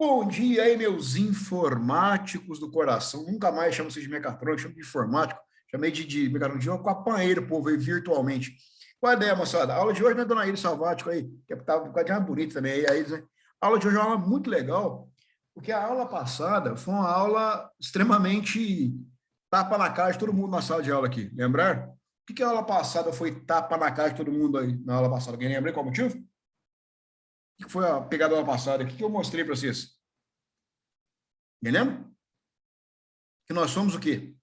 Bom dia aí, meus informáticos do coração. Nunca mais chamo vocês de mecatrônico, chamo de informático. Chamei de mecatrônico de novo, companheiro, povo, aí virtualmente. Qual a ideia, moçada? A aula de hoje, né, dona Iris Salvático aí, que tá um bocadinho mais bonito também. Aí, né? A aula de hoje é uma aula muito legal, porque a aula passada foi uma aula extremamente tapa na cara de todo mundo na sala de aula aqui. Lembrar? Por que a aula passada foi tapa na cara de todo mundo aí na aula passada? Alguém lembra qual motivo? O que foi a pegada da aula passada? O que eu mostrei para vocês? Me lembra? Que nós somos o quê?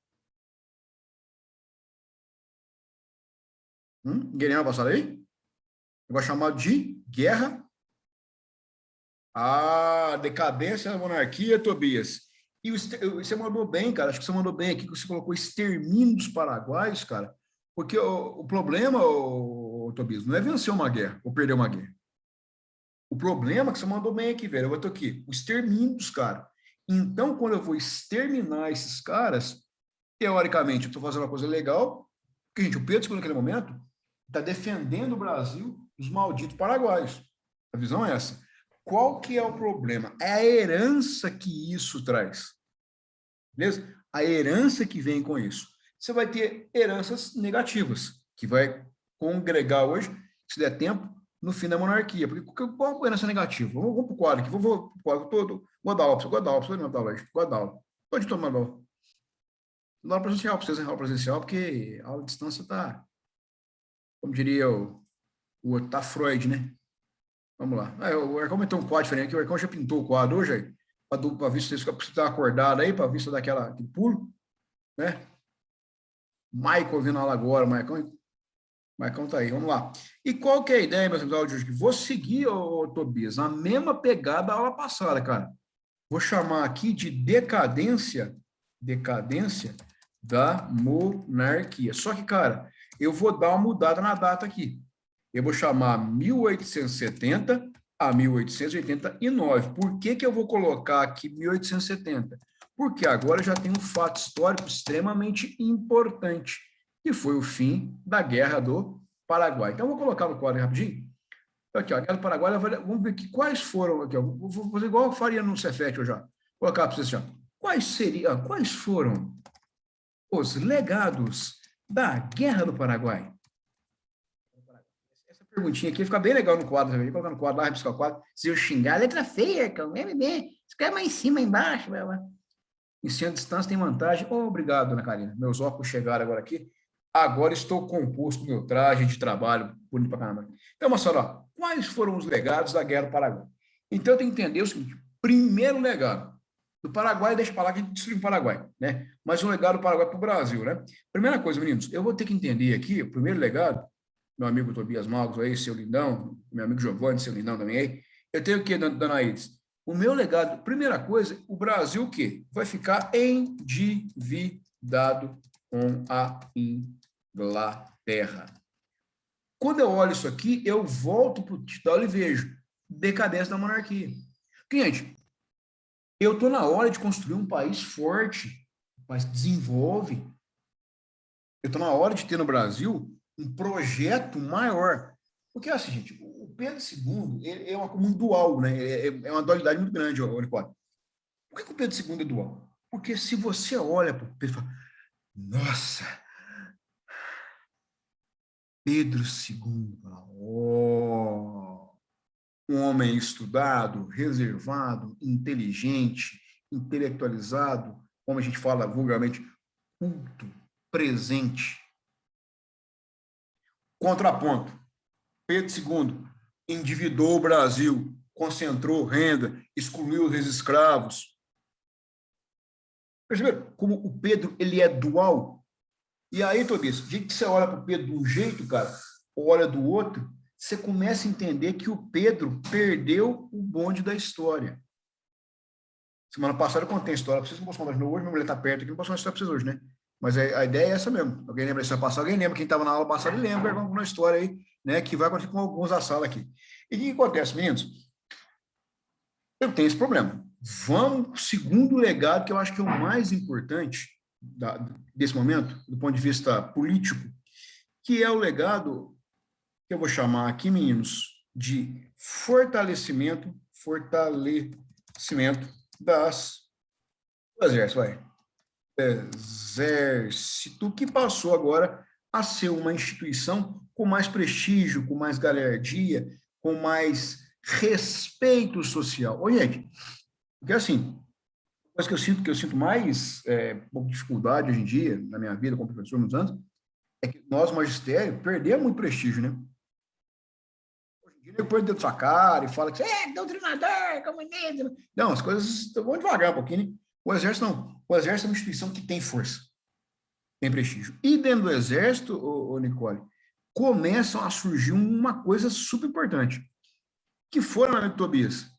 Ninguém lembra passado aí? Negócio chamado de guerra. Ah, decadência da monarquia, Tobias. E você mandou bem, cara. Acho que você mandou bem aqui, que você colocou extermínio dos paraguaios, cara. Porque o problema, Tobias, não é vencer uma guerra ou perder uma guerra. O problema é que você mandou bem aqui, velho. Eu vou ter aqui, o extermínio dos caras. Então, quando eu vou exterminar esses caras, teoricamente, eu estou fazendo uma coisa legal, porque, gente, o Pedro II, naquele momento, está defendendo o Brasil dos malditos paraguaios. A visão é essa. Qual que é o problema? É a herança que isso traz. Beleza? A herança que vem com isso. Você vai ter heranças negativas, que vai congregar hoje, se der tempo, no fim da monarquia. Porque qual é a herança negativa? Vamos para o quadro aqui. Vou para o quadro todo. Vou dar aula, vou dar aula. Pode tomar aula. Não aula presencial, para vocês aula presencial, porque a aula à distância está, como diria o outro, está Freud, né? Vamos lá. O Ercão meteu um quadro diferente aqui, o Ercão já pintou o quadro hoje aí, para ver se vocês estão acordados aí, para ver se dá aquele pulo, né? Michael vindo na aula agora, Maicon tá aí, vamos lá. E qual que é a ideia, meus amigos, de hoje? Vou seguir, Tobias, a mesma pegada da aula passada, cara. Vou chamar aqui de decadência da monarquia. Só que, cara, eu vou dar uma mudada na data aqui. Eu vou chamar 1870 a 1889. Por que eu vou colocar aqui 1870? Porque agora já tem um fato histórico extremamente importante, que foi o fim da Guerra do Paraguai. Então, eu vou colocar no quadro rapidinho. Aqui, ó, a Guerra do Paraguai, vamos ver aqui quais foram, aqui, ó, vou fazer igual eu faria no Cefet, eu já. Vou colocar para vocês, assim, quais foram os legados da Guerra do Paraguai? Essa perguntinha aqui fica bem legal no quadro também. Vou colocar no quadro lá, rabiscar o quadro. Se eu xingar, letra feia, cara. Escreve mais em cima, embaixo. Ensino à distância tem vantagem. Oh, obrigado, Ana Karina. Meus óculos chegaram agora aqui. Agora estou composto com meu traje de trabalho, bonito pra caramba. Então, moçada, ó, quais foram os legados da Guerra do Paraguai? Então, eu tenho que entender o seguinte: primeiro legado do Paraguai, deixa para lá que a gente destruiu o Paraguai, né? Mas o legado do Paraguai para o Brasil, né? Primeira coisa, meninos, eu vou ter que entender aqui, o primeiro legado, meu amigo Tobias Malgos aí, seu lindão, meu amigo Giovanni, seu lindão também aí, eu tenho o que, dona Iris? O meu legado, primeira coisa, o Brasil o quê? Vai ficar endividado com a Inglaterra. Quando eu olho isso aqui, eu volto para o título e vejo decadência da monarquia. Gente, eu estou na hora de construir um país forte, mas desenvolve. Eu estou na hora de ter no Brasil um projeto maior. Porque assim, gente, o Pedro II é um dual, né? É uma dualidade muito grande, Olipó. Por que o Pedro II é dual? Porque se você olha para o Pedro e fala, nossa, Pedro II, um homem estudado, reservado, inteligente, intelectualizado, como a gente fala vulgarmente, culto, presente. Contraponto. Pedro II endividou o Brasil, concentrou renda, excluiu os escravos. Perceberam como o Pedro ele é dual? E aí, Tobias, a gente você olha para o Pedro de um jeito, cara, ou olha do outro, você começa a entender que o Pedro perdeu o bonde da história. Semana passada eu contei a história, vocês não posso contar de novo hoje, minha mulher está perto aqui, não posso contar a história para vocês hoje, né? Mas a ideia é essa mesmo. Alguém lembra da história passada? Alguém lembra? Quem estava na aula passada lembra uma história aí, né? Que vai acontecer com alguns da sala aqui. E o que acontece, meninos? Eu tenho esse problema. Vamos para o segundo legado, que eu acho que é o mais importante desse momento, do ponto de vista político, que é o legado que eu vou chamar aqui, meninos, de fortalecimento cimento do Exército, vai. Exército, que passou agora a ser uma instituição com mais prestígio, com mais galhardia, com mais respeito social. Ô, gente, porque assim, coisa que eu sinto mais um pouco de dificuldade hoje em dia, na minha vida como professor, nos anos, é que nós, magistério, perdemos muito prestígio, né? Hoje em dia, ele põe o dedo na sua cara e fala que você é doutrinador, comunista. Não, as coisas vão devagar um pouquinho, né? O Exército não. O Exército é uma instituição que tem força, tem prestígio. E dentro do Exército, Nicole, começam a surgir uma coisa super importante, que foram, né, Tobias?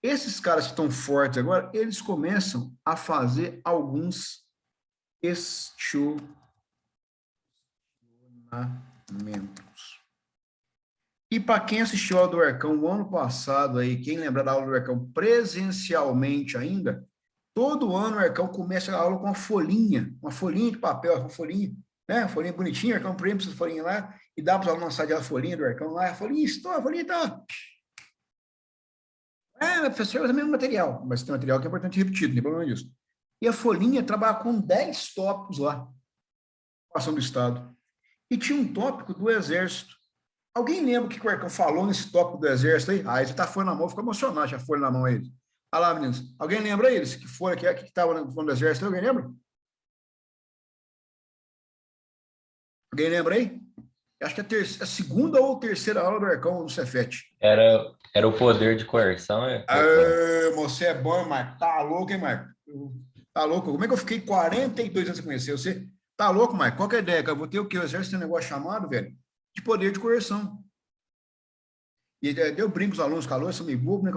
Esses caras que estão fortes agora, eles começam a fazer alguns questionamentos. E para quem assistiu a aula do Arcão o ano passado, aí, quem lembra da aula do Arcão presencialmente ainda, todo ano o Arcão começa a aula com uma folhinha de papel, uma folhinha, né? Uma folhinha bonitinha, o Arcão prende essa folhinha lá e dá para os alunos lançar a folhinha do Arcão lá, a folhinha está. Professor, é o mesmo material, mas tem material que é importante repetir, não tem problema disso. E a folhinha trabalha com 10 tópicos lá, ação do Estado. E tinha um tópico do Exército. Alguém lembra o que o Arcão falou nesse tópico do Exército aí? Ah, ele tá folha na mão, ficou emocionado, já folha na mão aí. Olha lá, meninos. Alguém lembra eles? Que folha que estava no do Exército? Alguém lembra? Alguém lembra aí? Acho que a segunda ou terceira aula do Arcão no Cefet. Era o poder de coerção. Você é bom, Marco. Tá louco, hein, Marco? Tá louco? Como é que eu fiquei 42 anos sem conhecer você? Tá louco, Marco? Qual que é a ideia? Que eu vou ter o quê? O Exército tem um negócio chamado, velho, de poder de coerção. E deu brinco os alunos, calor, são meio bobo, né?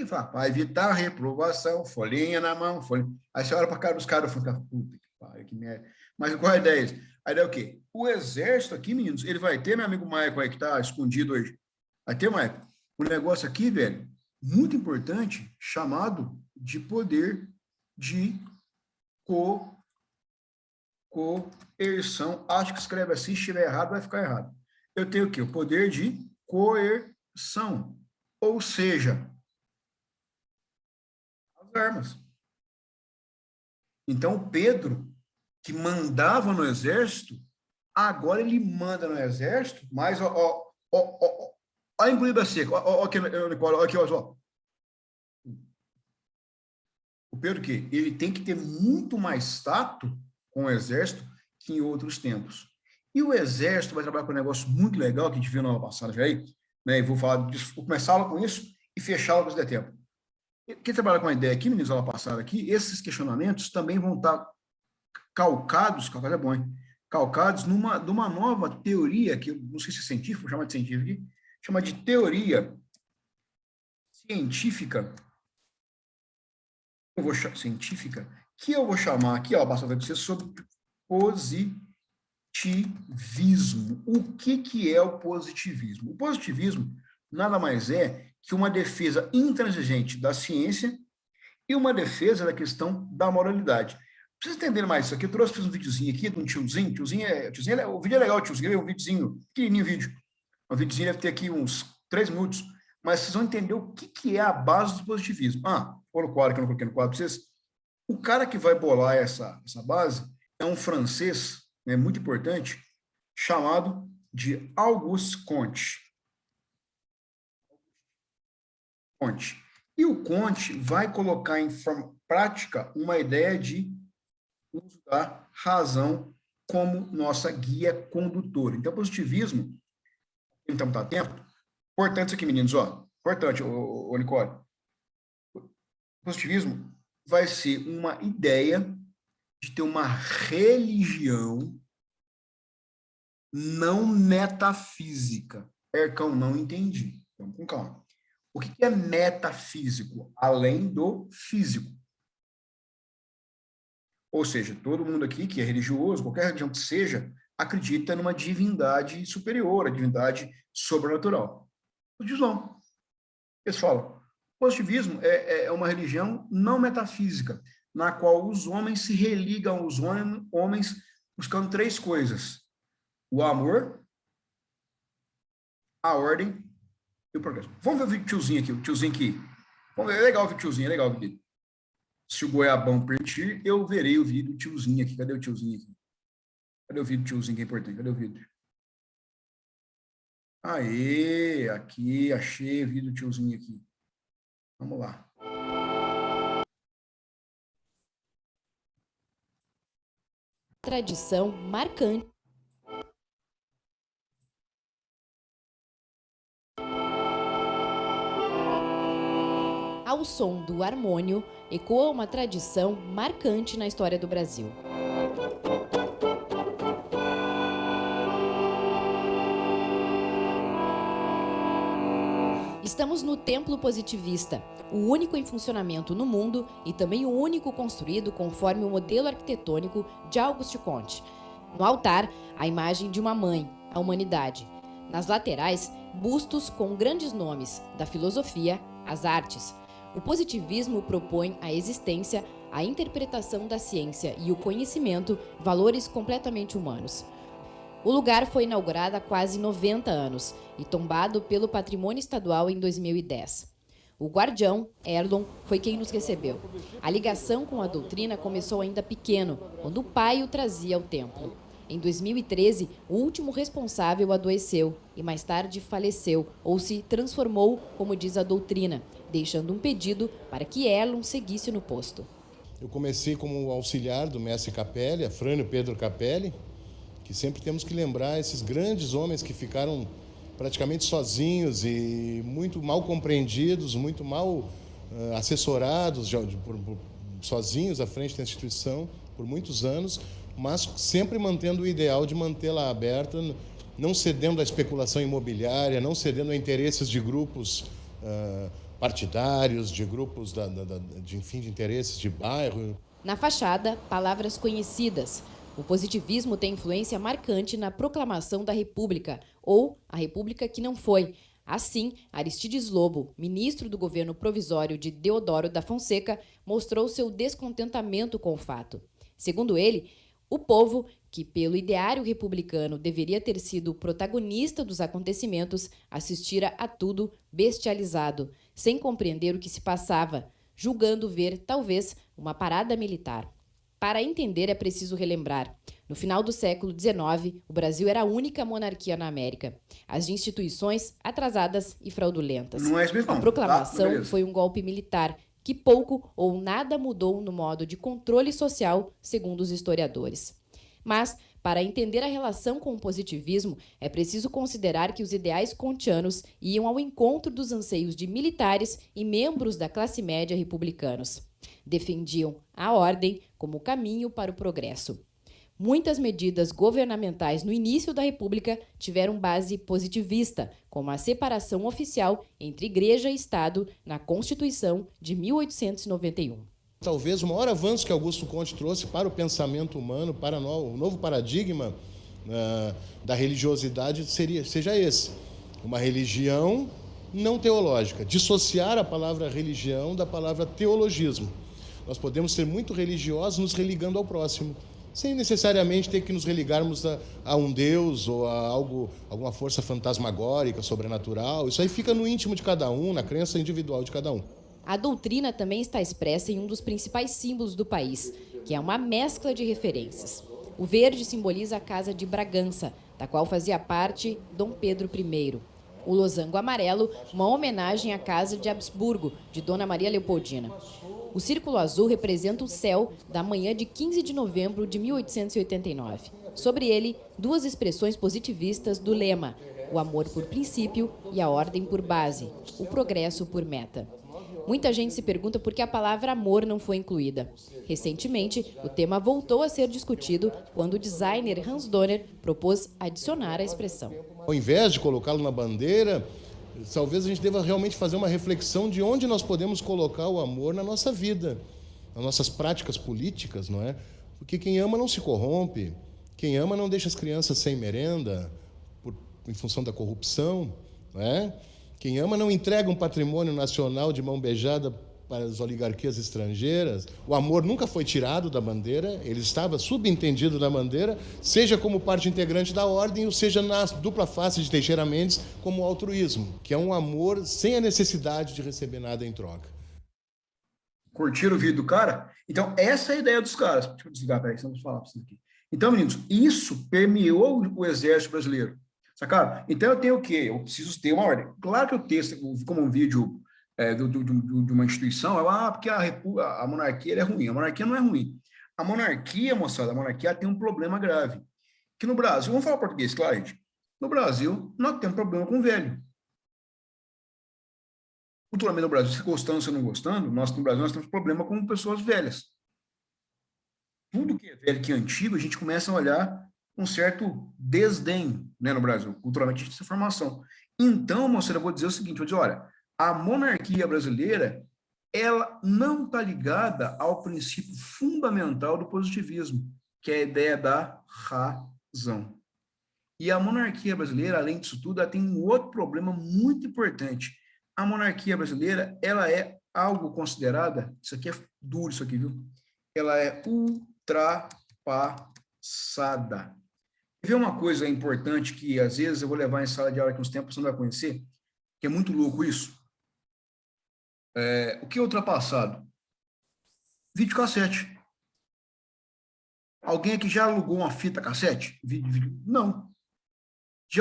Para evitar a reprovação, folhinha na mão, folhinha. Aí você olha para a cara dos caras e fala, puta que pariu, que merda. Mas qual é a ideia? A ideia é o quê? O Exército aqui, meninos, ele vai ter, meu amigo Maicon aí, que está escondido hoje. Vai ter, Maicon, um negócio aqui, velho, muito importante, chamado de poder de coerção. Acho que escreve assim, se estiver errado, vai ficar errado. Eu tenho o quê? O poder de coerção, ou seja, as armas. Então, o Pedro, que mandava no exército, agora ele manda no exército, mas a engolida seca, aqui, Nicole, aqui, ó. O Pedro que ele tem que ter muito mais tato com o exército que em outros tempos. E o exército vai trabalhar com um negócio muito legal que a gente viu na aula passada já aí, né? E vou falar disso, vou começar a aula com isso e fechá-la se der tempo. Quem trabalha com a ideia aqui, meninos, na aula passada aqui, esses questionamentos também vão estar calcados é bom, hein? Calcados numa nova teoria, que eu não sei se é científico, vou chamar de científica aqui, chama de teoria científica, científica, que eu vou chamar aqui, ó, basta ver sobre positivismo. O que é o positivismo? O positivismo nada mais é que uma defesa intransigente da ciência e uma defesa da questão da moralidade. Pra vocês entenderem mais isso aqui, eu fiz um videozinho aqui de um tiozinho, o vídeo é legal, tiozinho, é um videozinho, pequenininho vídeo. Um videozinho deve ter aqui uns 3 minutos, mas vocês vão entender o que é a base do positivismo. Pôr no quadro, que eu não coloquei no quadro para vocês. O cara que vai bolar essa base é um francês, né, muito importante, chamado de Auguste Comte. E o Comte vai colocar em prática uma ideia de uso da razão como nossa guia condutora. Então, positivismo, então tá tempo, importante isso aqui, meninos, ó, importante, ô Nicole. Positivismo vai ser uma ideia de ter uma religião não metafísica. Ercão, não entendi. Vamos com calma. O que é metafísico? Além do físico. Ou seja, todo mundo aqui que é religioso, qualquer religião que seja, acredita numa divindade superior, a divindade sobrenatural. Os diz não. Eles falam, positivismo é uma religião não metafísica, na qual os homens se religam aos homens buscando 3 coisas: o amor, a ordem e o progresso. Vamos ver o tiozinho aqui, o tiozinho que Bom, é legal ver o tiozinho, é legal ver. Se o goiabão permitir, eu verei o vídeo do tiozinho aqui. Cadê o tiozinho aqui? Cadê o vídeo do tiozinho que é importante? Cadê o vídeo? Aê, aqui, achei o vídeo do tiozinho aqui. Vamos lá. Tradição marcante. Ao som do harmônio, ecoa uma tradição marcante na história do Brasil. Estamos no Templo Positivista, o único em funcionamento no mundo e também o único construído conforme o modelo arquitetônico de Auguste Comte. No altar, a imagem de uma mãe, a humanidade. Nas laterais, bustos com grandes nomes da filosofia às artes. O positivismo propõe a existência, a interpretação da ciência e o conhecimento, valores completamente humanos. O lugar foi inaugurado há quase 90 anos e tombado pelo Patrimônio Estadual em 2010. O guardião, Erlon, foi quem nos recebeu. A ligação com a doutrina começou ainda pequeno, quando o pai o trazia ao templo. Em 2013, o último responsável adoeceu e mais tarde faleceu ou se transformou, como diz a doutrina, deixando um pedido para que Erlon seguisse no posto. Eu comecei como auxiliar do mestre Capelli, Afrânio Pedro Capelli, que sempre temos que lembrar esses grandes homens que ficaram praticamente sozinhos e muito mal compreendidos, muito mal assessorados, sozinhos à frente da instituição por muitos anos, mas sempre mantendo o ideal de mantê-la aberta, não cedendo à especulação imobiliária, não cedendo a interesses de grupos partidários, de grupos de interesses de bairro. Na fachada, palavras conhecidas. O positivismo tem influência marcante na proclamação da República, ou a República que não foi. Assim, Aristides Lobo, ministro do governo provisório de Deodoro da Fonseca, mostrou seu descontentamento com o fato. Segundo ele, o povo, que pelo ideário republicano deveria ter sido o protagonista dos acontecimentos, assistira a tudo bestializado, sem compreender o que se passava, julgando ver, talvez, uma parada militar. Para entender, é preciso relembrar. No final do século XIX, o Brasil era a única monarquia na América. As instituições atrasadas e fraudulentas. Não é isso mesmo, não. A proclamação Beleza. foi um golpe militar que pouco ou nada mudou no modo de controle social, segundo os historiadores. Mas, para entender a relação com o positivismo, é preciso considerar que os ideais kantianos iam ao encontro dos anseios de militares e membros da classe média republicanos. Defendiam a ordem como caminho para o progresso. Muitas medidas governamentais no início da República tiveram base positivista, como a separação oficial entre Igreja e Estado na Constituição de 1891. Talvez o maior avanço que Augusto Comte trouxe para o pensamento humano, para o novo paradigma da religiosidade seja esse. Uma religião não teológica, dissociar a palavra religião da palavra teologismo. Nós podemos ser muito religiosos nos religando ao próximo, sem necessariamente ter que nos religarmos a um Deus ou a alguma força fantasmagórica, sobrenatural. Isso aí fica no íntimo de cada um, na crença individual de cada um. A doutrina também está expressa em um dos principais símbolos do país, que é uma mescla de referências. O verde simboliza a Casa de Bragança, da qual fazia parte Dom Pedro I. O losango amarelo, uma homenagem à Casa de Habsburgo, de Dona Maria Leopoldina. O círculo azul representa o céu da manhã de 15 de novembro de 1889. Sobre ele, duas expressões positivistas do lema: o amor por princípio e a ordem por base, o progresso por meta. Muita gente se pergunta por que a palavra amor não foi incluída. Recentemente, o tema voltou a ser discutido quando o designer Hans Donner propôs adicionar a expressão. Ao invés de colocá-lo na bandeira, talvez a gente deva realmente fazer uma reflexão de onde nós podemos colocar o amor na nossa vida, nas nossas práticas políticas, não é? Porque quem ama não se corrompe, quem ama não deixa as crianças sem merenda em função da corrupção, não é? Quem ama não entrega um patrimônio nacional de mão beijada para as oligarquias estrangeiras. O amor nunca foi tirado da bandeira, ele estava subentendido na bandeira, seja como parte integrante da ordem, ou seja na dupla face de Teixeira Mendes, como o altruísmo, que é um amor sem a necessidade de receber nada em troca. curtiram o vídeo do cara? Então, essa é a ideia dos caras. Deixa eu desligar, peraí, senão eu vou falar para vocês aqui. Então, meninos, isso permeou o exército brasileiro. Sacaram? Então, eu tenho o quê? Eu preciso ter uma ordem. Claro que eu texto como um vídeo de uma instituição, porque a monarquia é ruim. A monarquia não é ruim. A monarquia, moçada, a monarquia tem um problema grave. Que no Brasil, vamos falar português, claro, gente. No Brasil, nós temos problema com o velho. Culturalmente no Brasil, se gostando, se não gostando, nós no Brasil nós temos problema com pessoas velhas. Tudo que é velho, que é antigo, a gente começa a olhar um certo desdém, né, no Brasil. Culturalmente a gente tem essa formação. Então, moçada, eu vou dizer o seguinte, olha, a monarquia brasileira, ela não está ligada ao princípio fundamental do positivismo, que é a ideia da razão. E a monarquia brasileira, além disso tudo, ela tem um outro problema muito importante. A monarquia brasileira, ela é algo considerada, isso aqui é duro, isso aqui, viu? Ela é ultrapassada. Quer ver uma coisa importante que, às vezes, eu vou levar em sala de aula aqui uns tempos, você não vai conhecer, que é muito louco isso? O que é ultrapassado? Videocassete. Alguém aqui já alugou uma fita cassete? Não.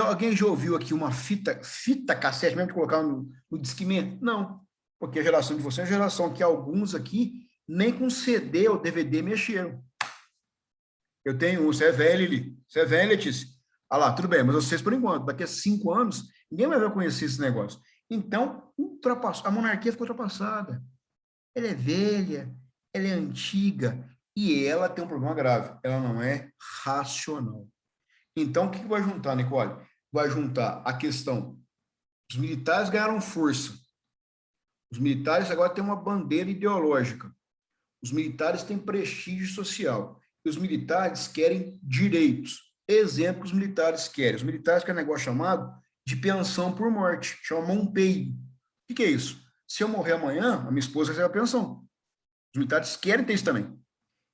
Alguém já ouviu aqui uma fita cassete, mesmo de colocar no Discman? Não. Porque a geração de vocês é a geração que alguns aqui nem com CD ou DVD mexeram. Eu tenho, você é velho, Lili. Você é velho, Letícia. Ah lá, tudo bem, mas vocês, por enquanto, daqui a 5 anos, ninguém vai conhecer esse negócio. Então, a monarquia ficou ultrapassada. Ela é velha, ela é antiga, e ela tem um problema grave. Ela não é racional. Então, o que vai juntar, Nicole? Vai juntar a questão, os militares ganharam força. Os militares agora têm uma bandeira ideológica. Os militares têm prestígio social. E os militares querem direitos. Exemplo que os militares querem. Os militares querem um negócio chamado de pensão por morte. Chama Monpeio. O que é isso? Se eu morrer amanhã, a minha esposa recebe a pensão. Os militares querem ter isso também.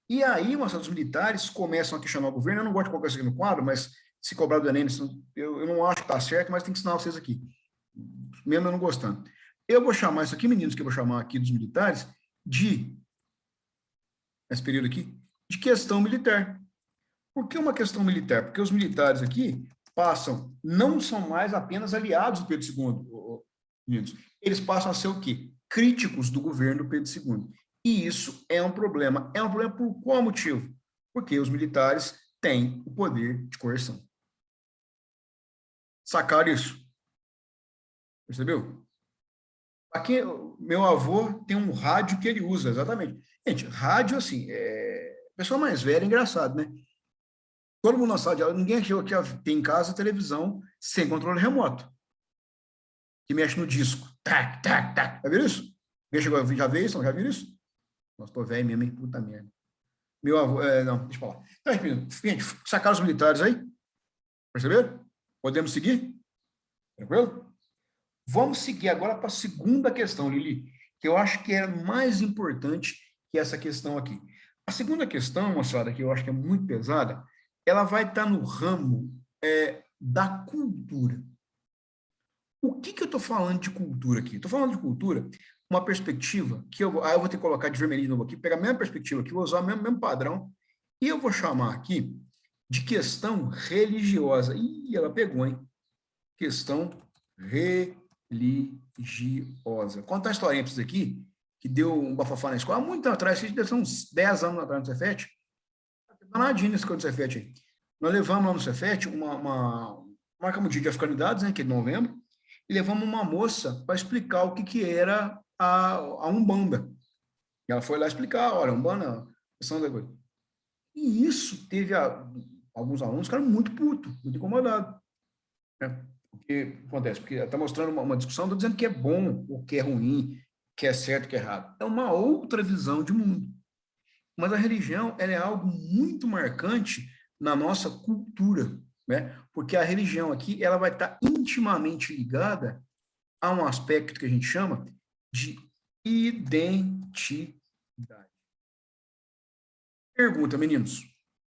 E aí, os militares começam a questionar o governo. Eu não gosto de colocar isso aqui no quadro, mas se cobrar do Enem, eu não acho que está certo, mas tem que ensinar vocês aqui. Mesmo eu não gostando. Eu vou chamar isso aqui, meninos, que eu vou chamar aqui dos militares, nesse período aqui, de questão militar. Por que uma questão militar? Porque os militares aqui não são mais apenas aliados do Pedro II, meninos. Eles passam a ser o quê? Críticos do governo do Pedro II. E isso é um problema. É um problema por qual motivo? Porque os militares têm o poder de coerção. Sacaram isso? Percebeu? Aqui, meu avô tem um rádio que ele usa, exatamente. Gente, rádio, assim, pessoa mais velha é engraçado, né? Todo mundo na sala de aula, ninguém achou que tem em casa televisão sem controle remoto. Que mexe no disco. Tac, tac, tac. Já viram isso? Já viu isso? Já viram isso? Nossa, tô velho mesmo, hein? Puta merda. Meu avô, não, deixa eu falar. Então, gente, sacaram os militares aí? Perceberam? Podemos seguir? Tranquilo? Vamos seguir agora para a segunda questão, Lili, que eu acho que é mais importante que essa questão aqui. A segunda questão, moçada, que eu acho que é muito pesada, ela vai estar no ramo da cultura. O que eu estou falando de cultura aqui? Estou falando de cultura, uma perspectiva que eu vou ter que colocar de vermelhinho de novo aqui, pegar a mesma perspectiva aqui, vou usar o mesmo padrão, e eu vou chamar aqui de questão religiosa. Ih, ela pegou, hein? Questão religiosa. Contar a historinha para vocês aqui, que deu um bafafá na escola, há muito atrás, deve ser uns 10 anos atrás no Cefet, danadinho nesse coisa do Cefet aí. Nós levamos lá no Cefet marcamos o dia de afganidades, né, que é de novembro, e levamos uma moça para explicar o que era a Umbanda. E ela foi lá explicar, olha, a Umbanda, a questão da coisa. E isso teve alguns alunos que ficaram muito putos, muito incomodados. Né? O que acontece? Porque está mostrando uma discussão, estou dizendo que é bom, o que é ruim, que é certo, que é errado. É uma outra visão de mundo. Mas a religião, ela é algo muito marcante na nossa cultura, né? Porque a religião aqui, ela vai estar intimamente ligada a um aspecto que a gente chama de identidade. Pergunta, meninos.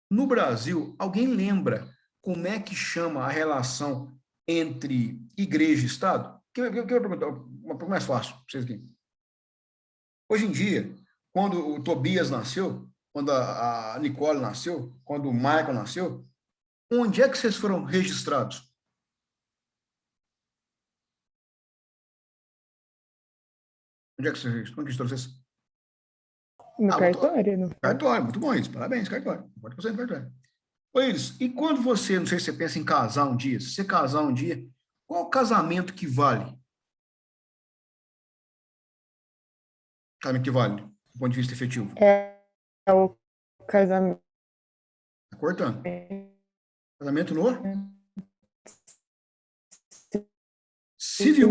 No Brasil, alguém lembra como é que chama a relação entre igreja e Estado? Eu quero perguntar uma coisa mais fácil para vocês aqui. Hoje em dia, quando o Tobias nasceu, quando a Nicole nasceu, quando o Michael nasceu, onde é que vocês foram registrados? Onde é que vocês registraram? Onde registrou vocês? No cartório, não foi? Cartório, muito bom isso. Parabéns, cartório. Pode passar no cartório. Ô, Iris, e quando você, não sei se você pensa em casar um dia, se você casar um dia, qual o casamento que vale? Casamento que vale, do ponto de vista efetivo. É o casamento. Tá cortando. Casamento no civil.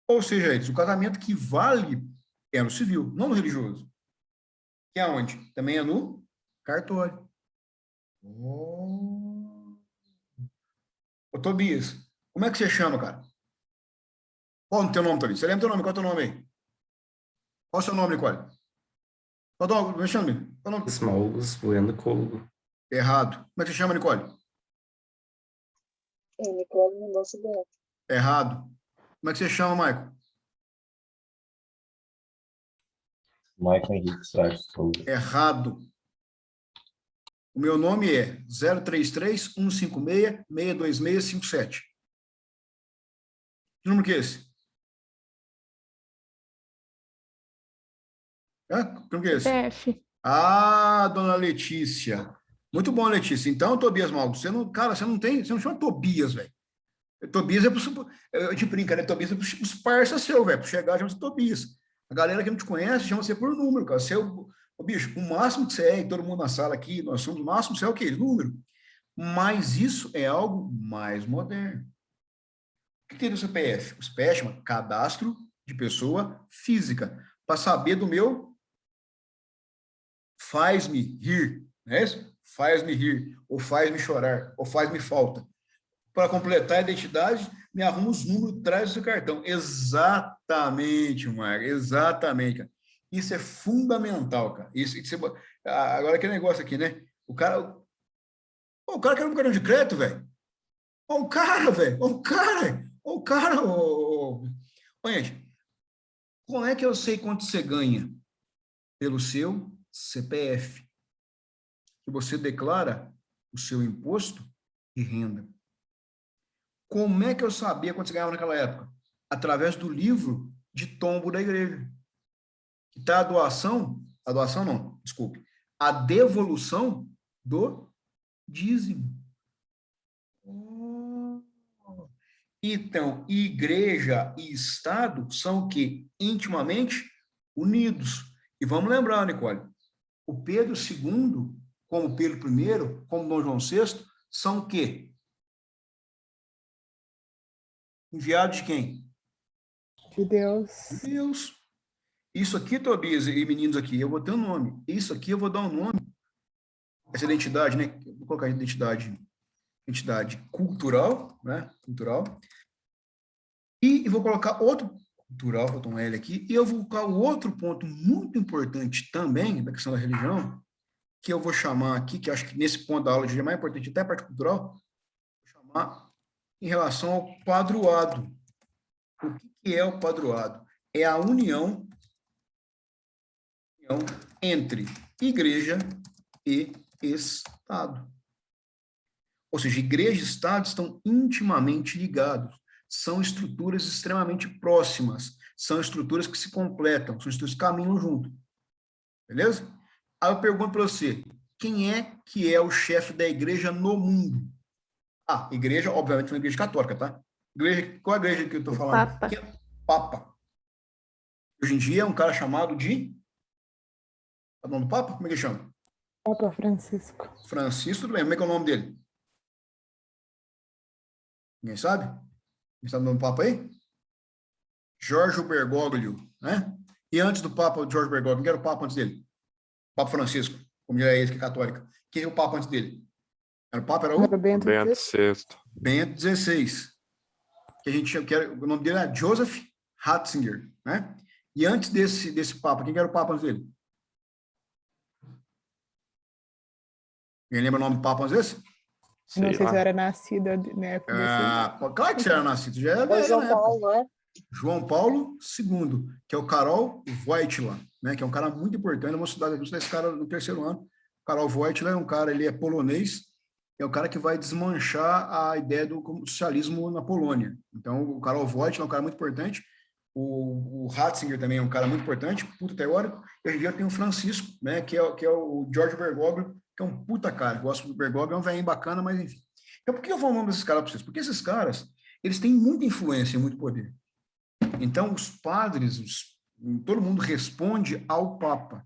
Ou seja, Iris, o casamento que vale é no civil, não no religioso. Que é onde? Também é no cartório. Ô, Tobias, como é que você chama, cara? Qual o teu nome, Tobias? Você lembra teu nome? Qual é o teu nome aí? Qual é o seu nome, Nicole? Qual é o teu nome? Me chama. Qual é o nome? Smalls Bueno Cougo. Errado. Como é que você chama, Nicole? Nicole Mendonça Beto. Errado. Como é que você chama, Michael? Michael Henrique Soares Souza. Errado. O meu nome é 033-156-62657. Que número que é esse? Que número que é esse? CPF. Ah, dona Letícia. Muito bom, Letícia. Então, Tobias Maldo, você não, cara, você não chama Tobias, velho. Tobias é pro, eu te brinco, né? Tobias é pros parça seu, velho. Para chegar, chama-se Tobias. A galera que não te conhece chama você por número, cara. Você é o bicho, o máximo que você é, e todo mundo na sala aqui, nós somos o máximo, você é o quê? Número. Mas isso é algo mais moderno. O que tem no CPF? O CPF chama Cadastro de Pessoa Física. Para saber do meu faz-me rir, não é isso? Faz-me rir, ou faz-me chorar, ou faz-me falta. Para completar a identidade, me arruma os números, traz o seu cartão. Exatamente, Marco, exatamente, cara. Isso é fundamental, cara. Agora, aquele negócio aqui, né? O cara quer um cartão de crédito, velho. Olha o cara, velho. Olha o cara. Olha o cara. Olha, gente, como é que eu sei quanto você ganha? Pelo seu CPF. Que você declara o seu imposto de renda. Como é que eu sabia quanto você ganhava naquela época? Através do livro de tombo da igreja. Que está a doação não, desculpe, a devolução do dízimo. Então, igreja e Estado são o quê? Intimamente unidos. E vamos lembrar, Nicole, o Pedro II, como Pedro I, como Dom João VI, são o quê? Enviados de quem? De Deus. De Deus. Isso aqui, Tobias e meninos aqui, eu vou ter um nome. Isso aqui eu vou dar um nome. Essa identidade, né? Vou colocar identidade cultural, né? Cultural. E vou colocar outro cultural, vou botar um L aqui, e eu vou colocar o outro ponto muito importante também, da questão da religião, que eu vou chamar aqui, que acho que nesse ponto da aula é mais importante, até a parte cultural, vou chamar em relação ao padroado. O que é o padroado? É a união entre igreja e Estado. Ou seja, igreja e Estado estão intimamente ligados. São estruturas extremamente próximas. São estruturas que se completam. São estruturas que caminham junto. Beleza? Aí eu pergunto para você, quem é que é o chefe da igreja no mundo? Ah, igreja, obviamente, uma igreja católica, tá? Igreja, qual é a igreja que eu estou falando? Papa. Que é Papa. Hoje em dia é um cara chamado de... Tá o nome do Papa? Como é que ele chama? Papa Francisco. Francisco, tudo bem. Como é que é o nome dele? Ninguém sabe? Ninguém sabe o nome do Papa aí? Jorge Bergoglio, né? E antes do Papa Jorge Bergoglio, quem era o Papa antes dele? Papa Francisco, como diria ele, que é católica. Quem é o Papa antes dele? Era o Papa, era o Era Bento XVI. VI. Bento XVI. Que a gente chama, o nome dele era Joseph Ratzinger, né? E antes desse Papa, quem era o Papa antes dele? Quem lembra o nome do Papa antes desse? Não sei se eu era nascida na época desse. Claro que você era nascido, já era Foi velho, João né? Paulo, não é? João Paulo II, que é o Karol Wojtyła, né, que é um cara muito importante. Eu vou estudar esse cara no terceiro ano. O Karol Wojtyła é um cara, ele é polonês, é o cara que vai desmanchar a ideia do socialismo na Polônia. Então, o Karol Wojtyła é um cara muito importante. O Ratzinger também é um cara muito importante, puta teórico. E hoje em dia tem o Francisco, né, que é o George Bergoglio, que é um puta cara. Eu gosto do Bergoglio, é um velhinho bacana, mas enfim. Então, por que eu falo o nome desses caras para vocês? Porque esses caras, eles têm muita influência e muito poder. Então, os padres, todo mundo responde ao Papa.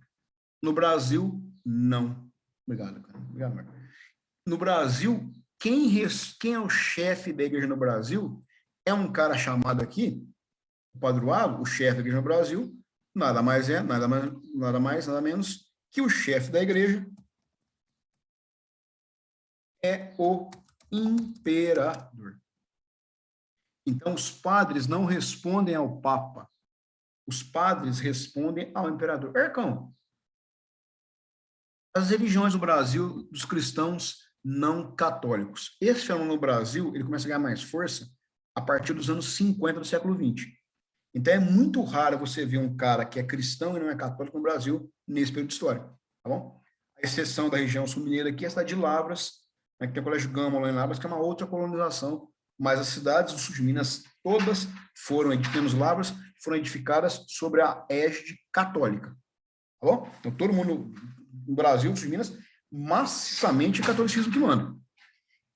No Brasil, não. Obrigado, cara. Obrigado, Marco. No Brasil, quem é o chefe da igreja no Brasil é um cara chamado aqui, o padroado, o chefe da igreja no Brasil, nada mais, nada menos que o chefe da igreja é o imperador. Então, os padres não respondem ao Papa. Os padres respondem ao imperador. Ercão, as religiões do Brasil, dos cristãos não católicos. Esse fenômeno no Brasil, ele começa a ganhar mais força a partir dos anos 50 do século XX. Então, é muito raro você ver um cara que é cristão e não é católico no Brasil nesse período de história, tá bom? A exceção da região sul-mineira aqui é a cidade de Lavras, né, que tem o Colégio Gama lá em Lavras, que é uma outra colonização, mas as cidades do sul de Minas, todas foram, menos Lavras, foram edificadas sobre a égide católica, tá bom? Então, todo mundo no Brasil, no sul de Minas, maciçamente o catolicismo que manda.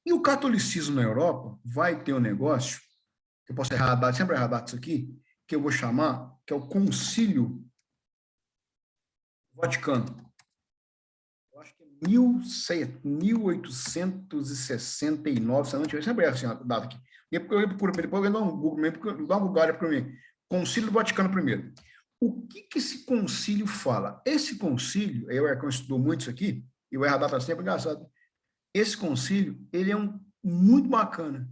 E o catolicismo na Europa vai ter um negócio, que eu posso errar a data, sempre errar a data isso aqui, que eu vou chamar, que é o Concílio Vaticano. Eu acho que é 1869, se não tiver, sempre erro assim a data aqui. Depois eu dou um Google, dá um Google para mim. Concílio Vaticano I. O que esse concílio fala? Esse concílio, aí o Ercão estudou muito isso aqui, e o erro a data sempre engraçado. Esse concílio, ele é muito bacana.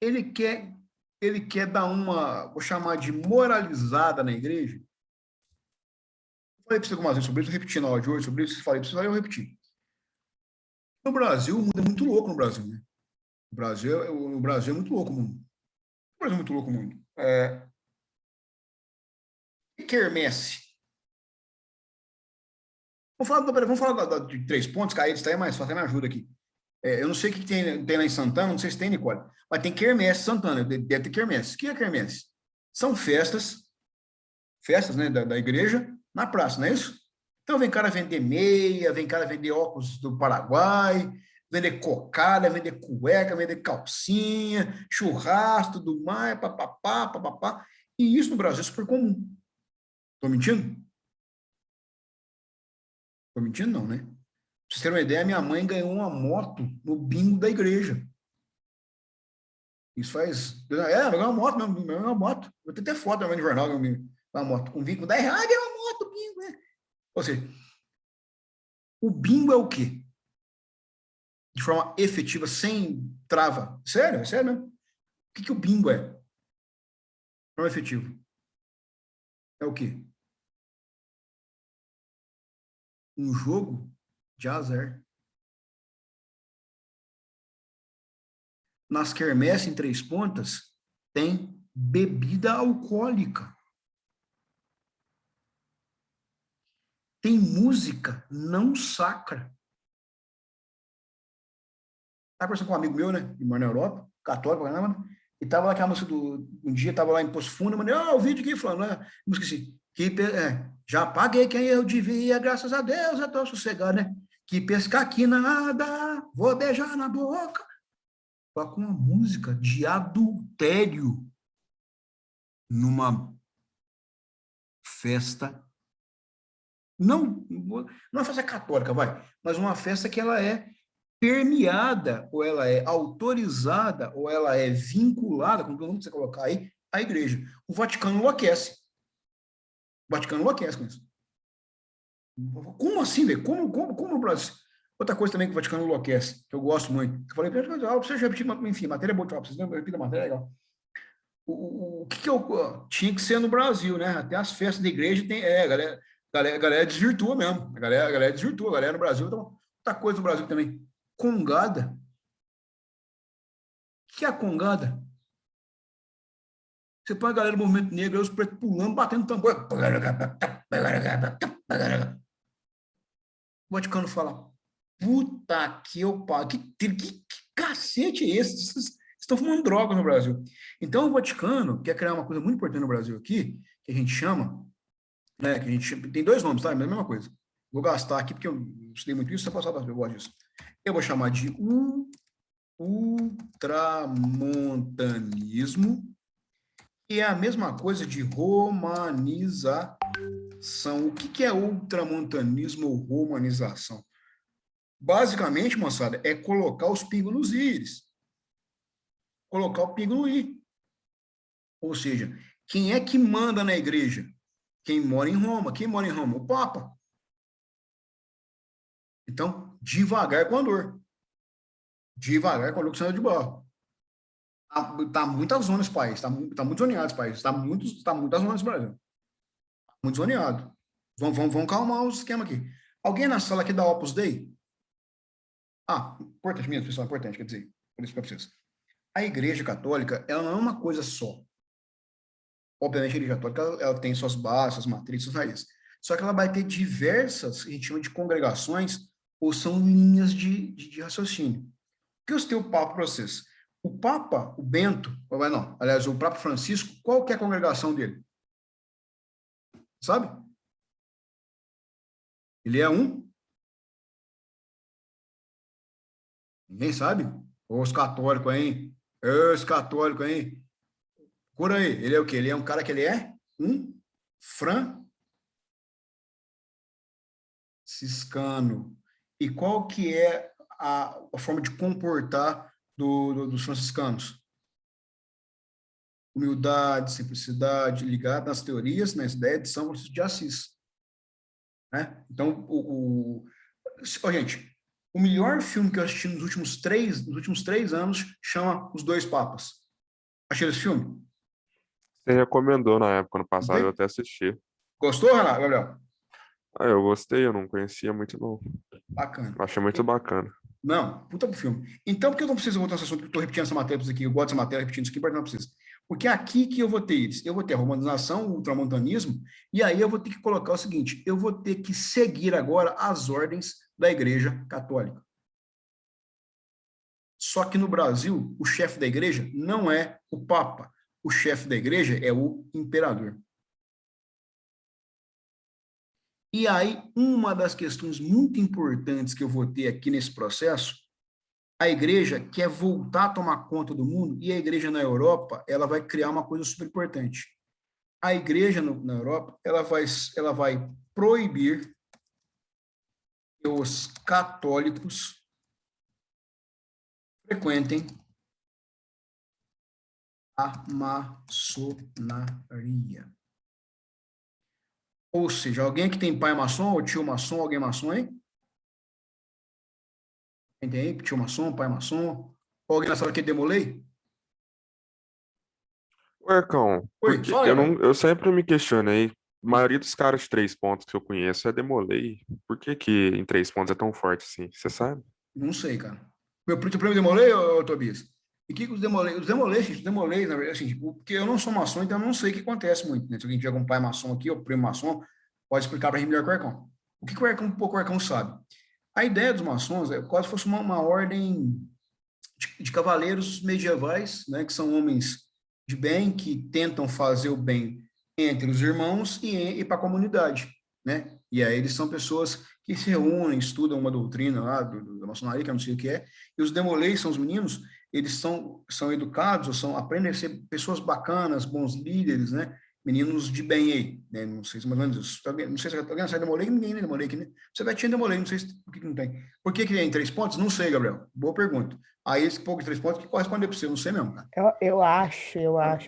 Ele quer dar uma, vou chamar de moralizada na igreja. Eu falei para você algumas vezes sobre isso, repetindo na aula de hoje, sobre isso, falei para você, eu repetir. No Brasil, o mundo é muito louco no Brasil, né? O Brasil é muito louco, o mundo. O Brasil é muito louco, o mundo. Quermesse. Vamos falar de 3 pontos, Caídos, está aí mais fácil, me ajuda aqui. Eu não sei o que tem lá em Santana, não sei se tem, Nicole, mas tem quermesse Santana, deve ter quermesse. O que é quermesse? São festas, né, da igreja, na praça, não é isso? Então vem cara vender meia, vem cara vender óculos do Paraguai, vender cocada, vender cueca, vender calcinha, churrasco, tudo mais, papapá. E isso no Brasil é super comum. Estou mentindo? Estou mentindo não, né? Pra vocês terem uma ideia, minha mãe ganhou uma moto no bingo da igreja. Isso faz... ganhou uma moto mesmo, ganhou uma moto. Vou ter até foto no jornal, uma moto com bingo, R$10, ganhou uma moto, bingo, né? Ou seja, o bingo é o quê? De forma efetiva, sem trava. Sério, é sério mesmo. O que o bingo é? De forma efetiva. É o quê? Um jogo de azar. Nas quermesses em 3 Pontas, tem bebida alcoólica. Tem música não sacra. Estava conversando com um amigo meu, né? Que mora na Europa, católico, e estava lá aquela música um dia, estava lá em Poço Fundo, eu mandei, o vídeo aqui, falando, né? Música assim, já paguei quem eu devia, graças a Deus, eu estou sossegado, né? Que pescar aqui nada, vou beijar na boca. Com uma música de adultério numa festa, não uma festa católica, mas uma festa que ela é permeada, ou ela é autorizada, ou ela é vinculada, como todo mundo você colocar aí, à igreja. O Vaticano enlouquece. O Vaticano enlouquece com isso. Como assim, velho? Como o Brasil? Outra coisa também que o Vaticano enlouquece, que eu gosto muito. Eu falei, você já repetiu, enfim, matéria é boa, vocês não repetem a matéria, é legal. O que eu tinha que ser no Brasil, né? Até as festas da igreja tem, galera desvirtua mesmo. A galera desvirtua, a galera no Brasil. Então, outra coisa no Brasil também. Congada. O que é a congada? Você põe a galera do movimento negro, aí os pretos pulando, batendo tambor. O Vaticano fala, puta que eu pago, que cacete é esse? Vocês estão fumando droga no Brasil. Então, o Vaticano quer criar uma coisa muito importante no Brasil aqui, que a gente chama, né, que a gente tem 2 nomes, tá? É a mesma coisa. Vou gastar aqui, porque eu estudei muito isso, você passar para eu gosto disso. Eu vou chamar de ultramontanismo, e é a mesma coisa de romanização. O que é ultramontanismo ou romanização? Basicamente, moçada, é colocar os pingos nos is. Colocar o pingo no i. Ou seja, quem é que manda na igreja? Quem mora em Roma. Quem mora em Roma? O Papa. Então, devagar com a dor. Devagar com a dor que você anda de barro. Tá muitas zonas esse país. Tá muito zoneado esse país. Tá muitas zonas no Brasil. Muito zoneado. Vamos calmar os esquemas aqui. Alguém na sala aqui dá Opus Dei? Importante mesmo, pessoal, importante, quer dizer, por isso que eu preciso. A Igreja Católica, ela não é uma coisa só. Obviamente, a Igreja Católica, ela tem suas bases, suas matrizes, suas raízes. Só que ela vai ter diversas, a gente chama de congregações, ou são linhas de raciocínio. O que eu citei o Papa para vocês? O Papa, o Bento, aliás, o Papa Francisco, qual que é a congregação dele? Sabe? Ele é um? Ninguém sabe? Os católicos, hein? Os católicos, hein? Por aí. Ele é o quê? Ele é um cara que ele é um franciscano. E qual que é a forma de comportar dos franciscanos? Humildade, simplicidade, ligada nas teorias, nas ideias de São Francisco de Assis. Né? Então, gente, o melhor filme que eu assisti nos últimos 3 anos chama Os Dois Papas. Achei esse filme? Você recomendou na época, no passado, eu até assisti. Gostou, Renato, Gabriel? Eu gostei, eu não conhecia muito, não. Bacana. Eu achei muito bacana. Não, puta pro filme. Então, por que eu não preciso voltar nesse assunto? Porque eu tô repetindo essa matéria aqui, eu gosto dessa matéria, repetindo isso aqui, mas não preciso. Porque é aqui que eu vou ter isso. Eu vou ter a romanização, o ultramontanismo, e aí eu vou ter que colocar o seguinte, eu vou ter que seguir agora as ordens da Igreja Católica. Só que no Brasil, o chefe da igreja não é o Papa. O chefe da igreja é o imperador. E aí, uma das questões muito importantes que eu vou ter aqui nesse processo, a igreja quer voltar a tomar conta do mundo, e a igreja na Europa, ela vai criar uma coisa super importante. A igreja na Europa, ela vai proibir que os católicos frequentem a maçonaria. Ou seja, alguém que tem pai maçom, ou tio maçom, alguém maçom, hein? Quem tem aí? Tio maçom, pai maçom? Ou alguém na sala que demolei? Ercão, Oi, fala, eu sempre me questionei, a maioria dos caras de 3 pontos que eu conheço é Demolei. Por que em 3 pontos é tão forte assim? Você sabe? Não sei, cara. Meu primo demolei, ô Tobias? E que os demolei, na verdade, assim, tipo, porque eu não sou maçom, então eu não sei o que acontece muito, né? Se alguém tiver algum pai maçom aqui, ou primo maçom, pode explicar para mim melhor que o Ercão. O que o Ercão sabe? A ideia dos maçons é quase fosse uma ordem de cavaleiros medievais, né? Que são homens de bem, que tentam fazer o bem entre os irmãos e para a comunidade, né? E aí eles são pessoas que se reúnem, estudam uma doutrina lá da maçonaria, que eu não sei o que é, e os demolês são os meninos, eles são educados, aprendem a ser pessoas bacanas, bons líderes, né? Meninos de bem aí, né? Não sei se mais ou menos isso. Não sei se alguém sai demolei, ninguém nem demolei aqui, né? Você vai tinha demolei, não sei por que não tem. Por que é em 3 pontos? Não sei, Gabriel. Boa pergunta. Aí esse pouco de 3 pontos que corresponde para você, eu não sei mesmo, cara. Eu acho,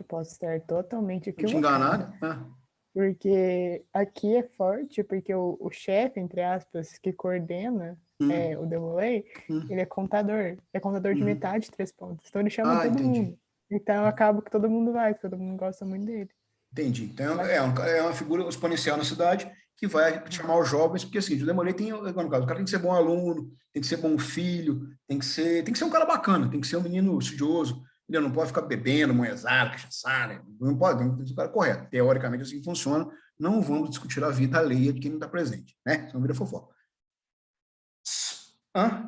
posso estar totalmente equivocado. Enganado, Porque aqui é forte, porque o chefe, entre aspas, que coordena o Demolay, ele é contador. É contador de metade de 3 pontos. Então ele chama todo mundo. Então acaba que todo mundo vai, todo mundo gosta muito dele. Entendi. Então é uma figura exponencial na cidade que vai chamar os jovens, porque assim, o Demolay tem, no caso, o cara tem que ser bom aluno, tem que ser bom filho, tem que ser um cara bacana, tem que ser um menino estudioso. Ele não pode ficar bebendo, moezada, cachaçada, não pode, não tem que ser o cara correto. Teoricamente, assim funciona. Não vamos discutir a vida alheia de quem não está presente, né? Senão vira fofoca.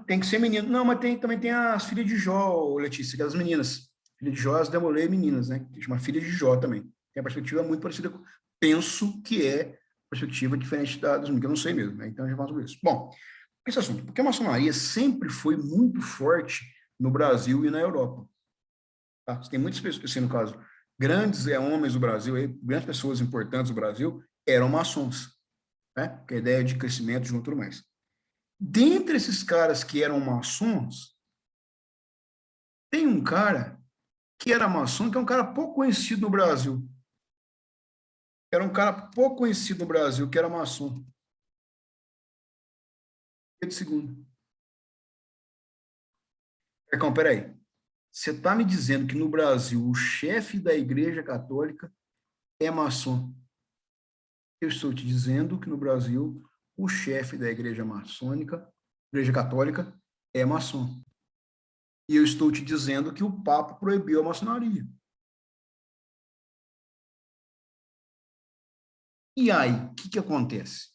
Tem que ser menino. Não, mas também tem as filhas de Jó, Letícia, que é as meninas. Filha de Jó, as Demolei meninas, né? Que chama filha de Jó também. Tem a perspectiva muito parecida com... Penso que é perspectiva diferente das meninas, que eu não sei mesmo, né? Então, a gente fala sobre isso. Bom, esse assunto, porque a maçonaria sempre foi muito forte no Brasil e na Europa. Tá? Tem muitas pessoas, assim, no caso, grandes homens do Brasil, grandes pessoas importantes do Brasil, eram maçons, né? Porque a ideia de crescimento junto e tudo mais. Dentre esses caras que eram maçons, tem um cara que era maçom, que é um cara pouco conhecido no Brasil. Era um cara pouco conhecido no Brasil, que era maçom. Pedro II. Percão, peraí. Você está me dizendo que no Brasil o chefe da Igreja Católica é maçom? Eu estou te dizendo que no Brasil o chefe da Igreja Maçônica, Igreja Católica, é maçom. E eu estou te dizendo que o Papa proibiu a maçonaria. E aí, o que acontece?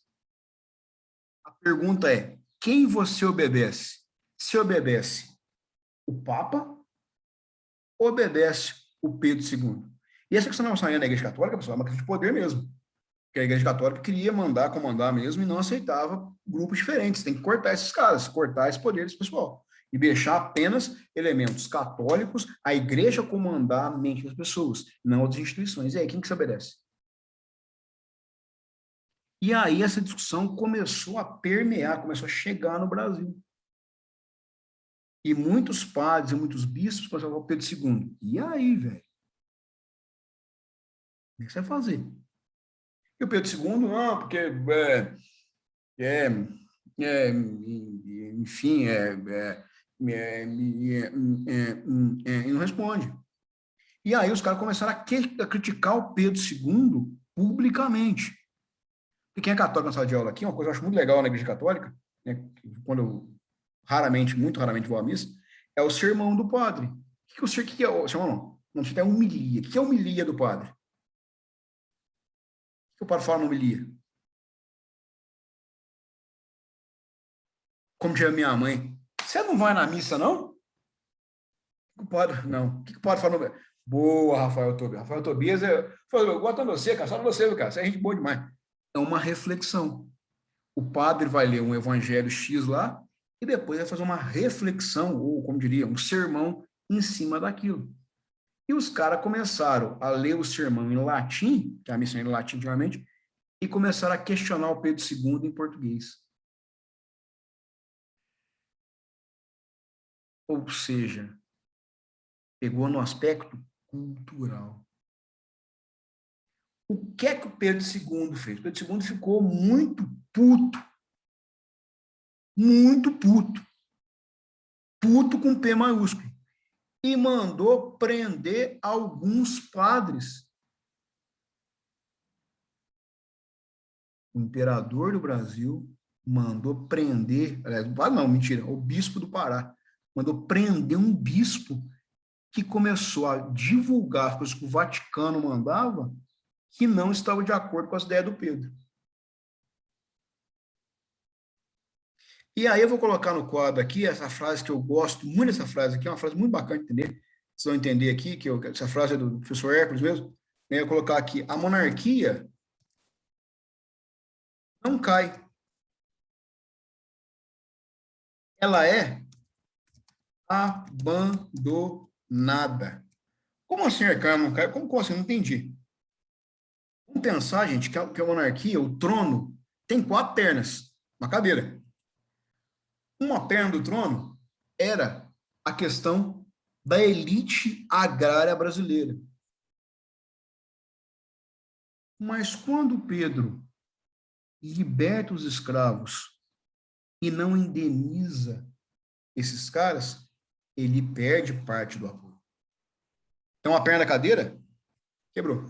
A pergunta é, quem você obedece? Se obedece o Papa ou obedece o Pedro II? E essa questão da maçonaria na Igreja Católica, pessoal, é uma questão de poder mesmo. Porque a Igreja Católica queria mandar, comandar mesmo, e não aceitava grupos diferentes. Tem que cortar esses caras, cortar esse poder desse pessoal. E deixar apenas elementos católicos, a Igreja comandar a mente das pessoas, não outras instituições. E aí, quem que se obedece? E aí essa discussão começou a permear, começou a chegar no Brasil. E muitos padres e muitos bispos começaram a falar Pedro II. E aí, velho? O que você vai fazer? E o Pedro II, não, porque enfim, e não responde. E aí os caras começaram a criticar o Pedro II publicamente. E quem é católico na sala de aula aqui, uma coisa que eu acho muito legal na Igreja Católica, né, quando eu muito raramente vou à missa, é o sermão do padre. O que é o sermão? Não, é homilia. O que é a homilia do padre? O que o padre fala na homilia? Como diria minha mãe, você não vai na missa, não? O padre, não. O que o padre fala no... Boa, Rafael Tobias. Rafael Tobias, eu gosto de você, cara, só de você, cara. Você é gente boa demais. É uma reflexão. O padre vai ler um evangelho X lá e depois vai fazer uma reflexão, ou como diria, um sermão em cima daquilo. E os caras começaram a ler o sermão em latim, que é a missão em latim antigamente, e começaram a questionar o Pedro II em português. Ou seja, pegou no aspecto cultural. O que é que o Pedro II fez? O Pedro II ficou muito puto. Muito puto. Puto com P maiúsculo. E mandou prender alguns padres. O imperador do Brasil mandou prender, o bispo do Pará, mandou prender um bispo que começou a divulgar as coisas que o Vaticano mandava, que não estava de acordo com as ideias do Pedro. E aí eu vou colocar no quadro aqui essa frase que eu gosto muito dessa frase aqui, é uma frase muito bacana de entender. Vocês vão entender aqui, essa frase é do professor Hércules mesmo. Eu vou colocar aqui, a monarquia não cai. Ela é abandonada. Como assim a não cai? Como assim? Não entendi. Vamos pensar, gente, que a monarquia, o trono, tem 4 pernas, uma cadeira. Uma perna do trono era a questão da elite agrária brasileira. Mas quando Pedro liberta os escravos e não indeniza esses caras, ele perde parte do apoio. Então, a perna da cadeira quebrou.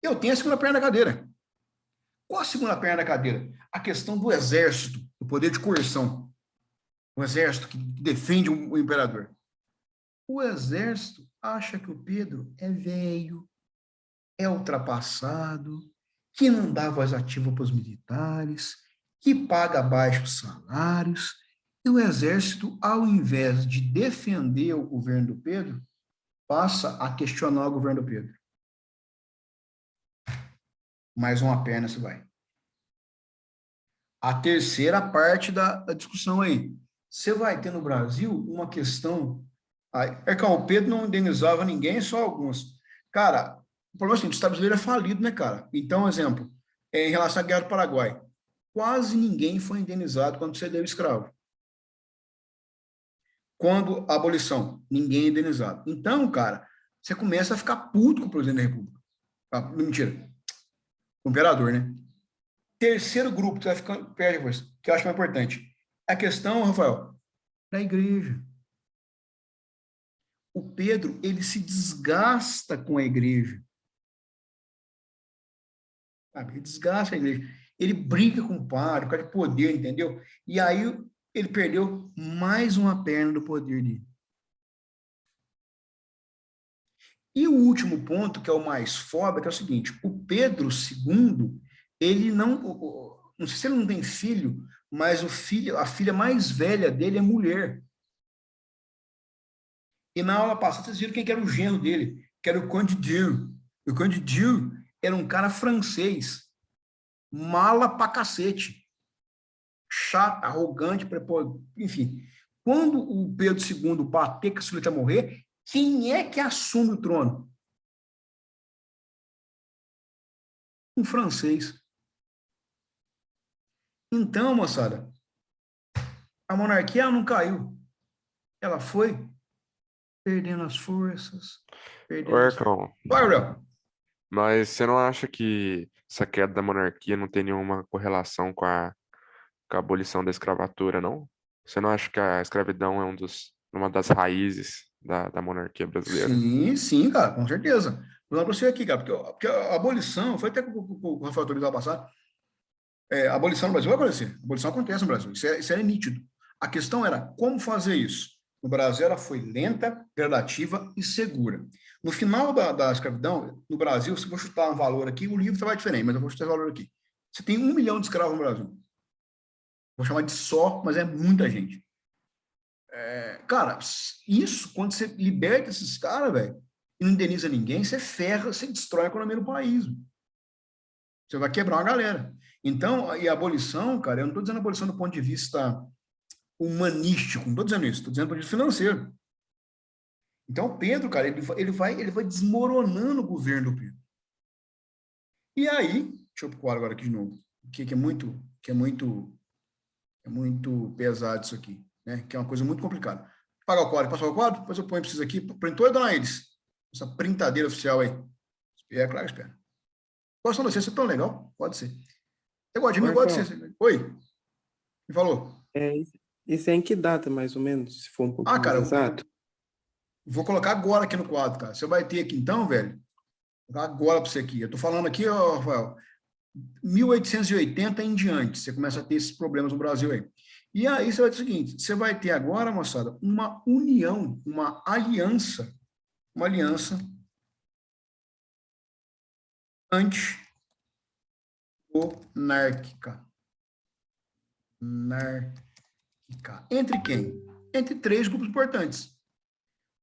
Eu tenho a segunda perna da cadeira. Qual a segunda perna da cadeira? A questão do exército, do poder de coerção. O exército que defende o imperador. O exército acha que o Pedro é velho, é ultrapassado, que não dá voz ativa para os militares, que paga baixos salários, e o exército, ao invés de defender o governo do Pedro, passa a questionar o governo do Pedro. Mais uma perna se vai. A terceira parte da discussão aí. Você vai ter no Brasil uma questão... o Pedro não indenizava ninguém, só alguns. Cara, o problema é assim, o Estado brasileiro é falido, né, cara? Então, exemplo, em relação à Guerra do Paraguai, quase ninguém foi indenizado quando cedeu escravo. Quando a abolição, ninguém é indenizado. Então, cara, você começa a ficar puto com o presidente da República. Mentira. O imperador, né? Terceiro grupo que vai ficando perto depois, que eu acho mais importante. A questão, Rafael, da igreja. O Pedro, ele se desgasta com a igreja. Sabe? Ele desgasta a igreja. Ele briga com o padre, por causa de poder, entendeu? E aí ele perdeu mais uma perna do poder dele. E o último ponto, que é o mais foda, que é o seguinte, o Pedro II, ele não sei se ele não tem filho, mas a filha mais velha dele é mulher. E na aula passada, vocês viram quem que era o genro dele, que era o Conde Dieu. O Conde Dieu era um cara francês, mala pra cacete, chato, arrogante, enfim. Quando o Pedro II bater que a Sulita morrer, quem é que assume o trono? Um francês. Então, moçada, a monarquia não caiu. Ela foi perdendo as forças. Ô, Ercão, Vai, Gabriel. mas você não acha que essa queda da monarquia não tem nenhuma correlação com a abolição da escravatura, não? Você não acha que a escravidão é uma das raízes da monarquia brasileira? Sim, cara, com certeza. Vou dar para você aqui, cara, porque a abolição, foi até com o Rafael Torres lá passar, a abolição no Brasil vai acontecer. A abolição acontece no Brasil, isso é nítido. A questão era como fazer isso. No Brasil, ela foi lenta, gradativa e segura. No final da escravidão, no Brasil, se eu vou chutar um valor aqui, o livro vai diferente, mas eu vou chutar esse valor aqui. Você tem 1 milhão de escravos no Brasil. Vou chamar de só, mas é muita gente. Cara, isso, quando você liberta esses caras, velho, e não indeniza ninguém, você ferra, você destrói a economia do país. Você vai quebrar uma galera. Então, e a abolição, cara, eu não estou dizendo abolição do ponto de vista humanístico, não estou dizendo isso, estou dizendo do ponto de vista financeiro. Então, o Pedro, cara, ele vai desmoronando o governo do Pedro. E aí, deixa eu pôr agora aqui de novo, que é muito pesado isso aqui, né? Que é uma coisa muito complicada. Pagar o quadro, passar o quadro, depois eu ponho para vocês aqui, printou e dona Elis. Essa printadeira oficial aí. É claro, espera. Gosto de você é tão legal? Pode ser. Você gosta de mim? Eu gosto de você. Oi? Me falou? Isso é em que data, mais ou menos? Se for um pouco mais cara, exato. Vou colocar agora aqui no quadro, cara. Você vai ter aqui então, velho. Vou colocar agora para você aqui. Eu tô falando aqui, ó, Rafael, 1880 em diante. Você começa a ter esses problemas no Brasil aí. E aí você vai ter o seguinte, você vai ter agora, moçada, uma união, uma aliança anti-monárquica. Entre quem? Entre 3 grupos importantes.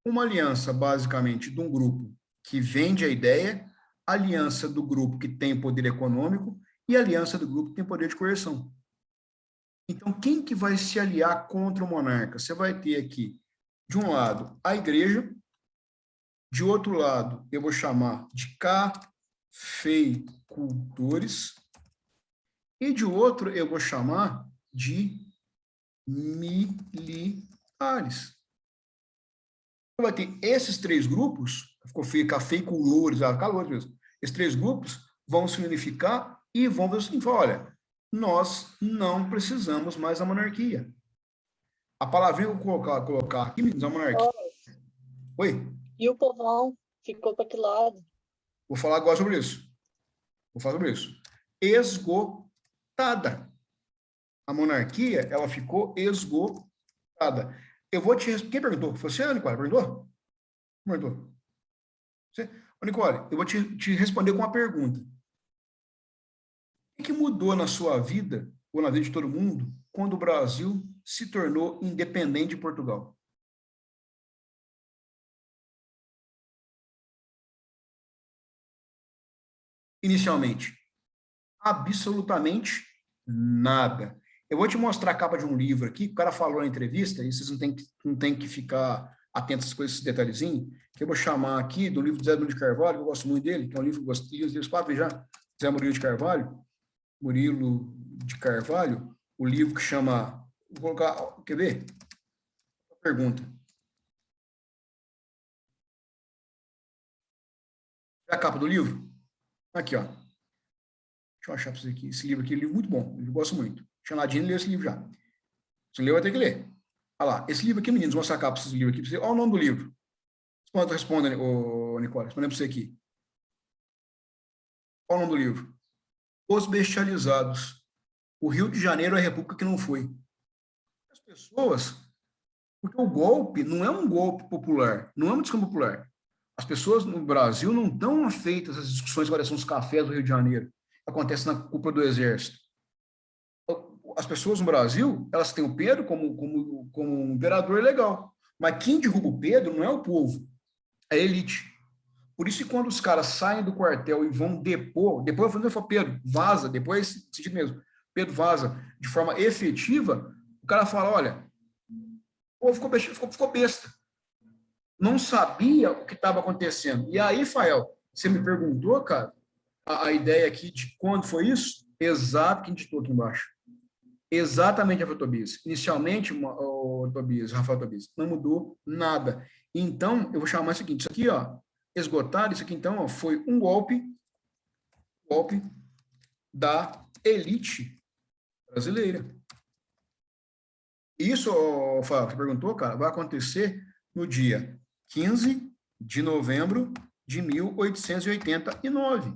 Uma aliança, basicamente, de um grupo que vende a ideia, aliança do grupo que tem poder econômico e aliança do grupo que tem poder de coerção. Então, quem que vai se aliar contra o monarca? Você vai ter aqui, de um lado, a igreja, de outro lado, eu vou chamar de cafeicultores, e de outro eu vou chamar de militares. Então, vai ter esses 3 grupos, ficou feio, cafeicultores, calores mesmo, esses 3 grupos vão se unificar e vão ver o seguinte, olha, nós não precisamos mais da monarquia. A palavrinha que eu vou colocar aqui, da monarquia. Oi? E o povão ficou para que lado? Vou falar agora sobre isso. Esgotada. A monarquia, ela ficou esgotada. Eu vou te responder. Quem perguntou? Foi você, Nicole? Perguntou? Comentou. Ô, Nicole, eu vou te responder com uma pergunta. O que mudou na sua vida, ou na vida de todo mundo, quando o Brasil se tornou independente de Portugal? Inicialmente, absolutamente nada. Eu vou te mostrar a capa de um livro aqui, que o cara falou na entrevista, e vocês não tem que ficar atentos com esses detalhezinhos, que eu vou chamar aqui do livro do Zé Murilo de Carvalho, que eu gosto muito dele, que é um livro que eu gostei, os livros 4 já, Zé Murilo de Carvalho, o livro que chama, vou colocar, quer ver? Pergunta. É a capa do livro? Aqui, ó. Deixa eu achar para vocês aqui. Esse livro aqui é um livro muito bom, eu gosto muito. Xanadinho leu esse livro já. Se não leu, vai ter que ler. Olha lá, esse livro aqui, meninos, vou mostrar a capa para esse livro aqui. Olha o nome do livro. Responda, Nicole, respondendo para você aqui. Qual é o nome do livro? Os Bestializados. O Rio de Janeiro é a República que não foi. As pessoas, porque o golpe não é um golpe popular, não é uma discussão popular. As pessoas no Brasil não estão afeitas às discussões que são os cafés do Rio de Janeiro. Acontece na cúpula do Exército. As pessoas no Brasil, elas têm o Pedro como um imperador legal. Mas quem derruba o Pedro não é o povo, é a elite. Por isso que quando os caras saem do quartel e vão depois eu falo, Pedro, vaza, depois, sentido mesmo, Pedro vaza de forma efetiva, o cara fala, olha, o povo ficou besta. Não sabia o que estava acontecendo. E aí, Fael, você me perguntou, cara, a ideia aqui de quando foi isso? Exato, quem ditou aqui embaixo. Exatamente, Rafael Tobias. Inicialmente, Rafael Tobias, não mudou nada. Então, eu vou chamar isso aqui. Isso aqui, ó, esgotado, isso aqui, então, ó, foi um golpe da elite brasileira. Isso, Fábio, você perguntou, cara, vai acontecer no dia 15 de novembro de 1889.